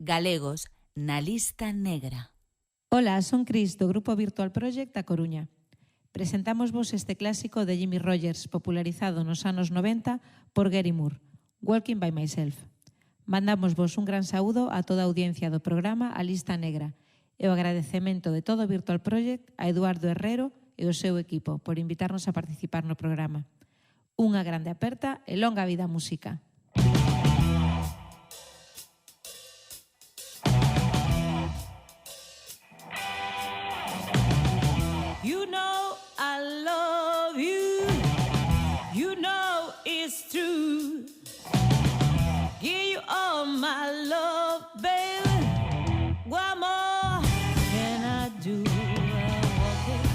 Galegos na lista negra. Ola, son Cris, do Grupo Virtual Project da Coruña. Presentámosvos este clásico de Jimmy Rogers, popularizado nos anos 90 por Gary Moore, Walking by Myself. Mandámosvos un gran saúdo a toda a audiencia do programa A Lista Negra e o agradecemento de todo o Virtual Project a Eduardo Herrero e o seu equipo por invitarnos a participar no programa. Unha grande aperta e longa vida á música. You know I love you. You know it's true. Give you all my love, baby. What more can I do? I'm walking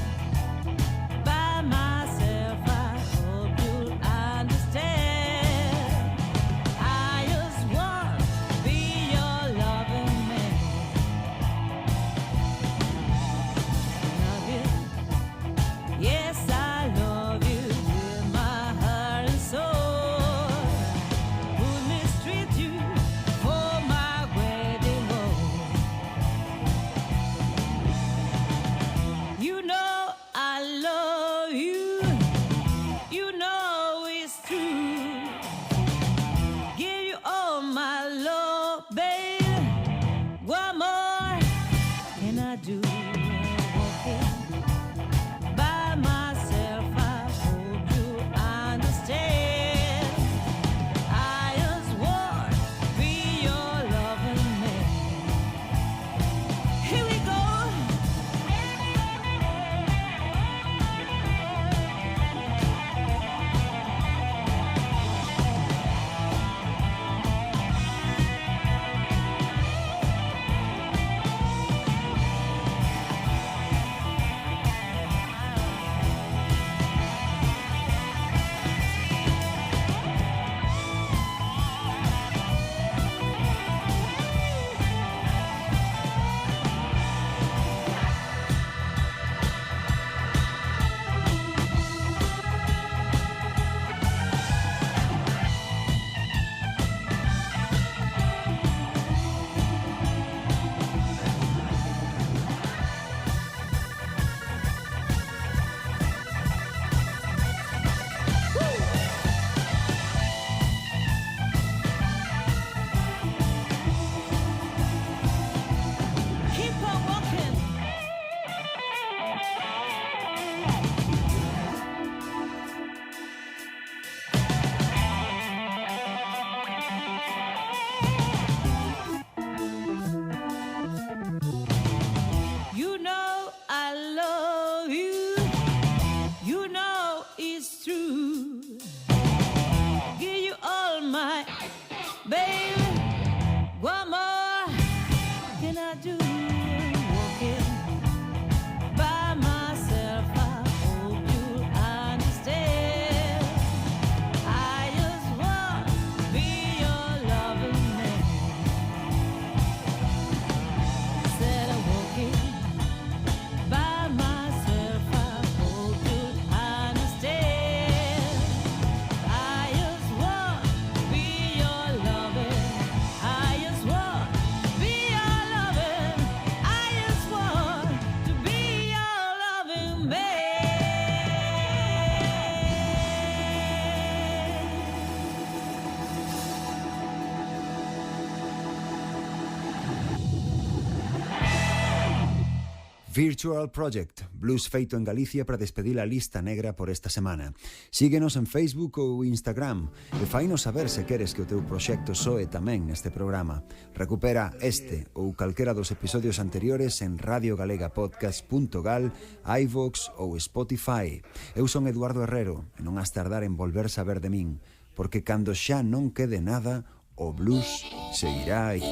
by myself. I hope you'll understand. I just want to be your loving man. Love you. Yes, I love you with my heart and soul. Would mistreat you for my wedding home. You know I love you. You know it's true. Give you all my love, baby. What more can I do? Walking by myself, I hope you understand. I just want to be your loving man. Here we go. Keep on walking. You know I love you. You know it's true. Give you all my baby. What more can I do? Walking by myself, I hope you understand. I just want to be your loving man. Instead of walking by myself, I hope you understand. I just want to be your loving. I just want to be your loving. I just want to be your loving man. Virtual Project, blues feito en Galicia para despedir a lista negra por esta semana. Síguenos en Facebook ou Instagram e fainos saber se queres que o teu proxecto soe tamén neste programa. Recupera este ou calquera dos episodios anteriores en radiogalegapodcast.gal, iVoox ou Spotify. Eu son Eduardo Herrero e non has tardar en volver saber de min, porque cando xa non quede nada, o blues seguirá aí.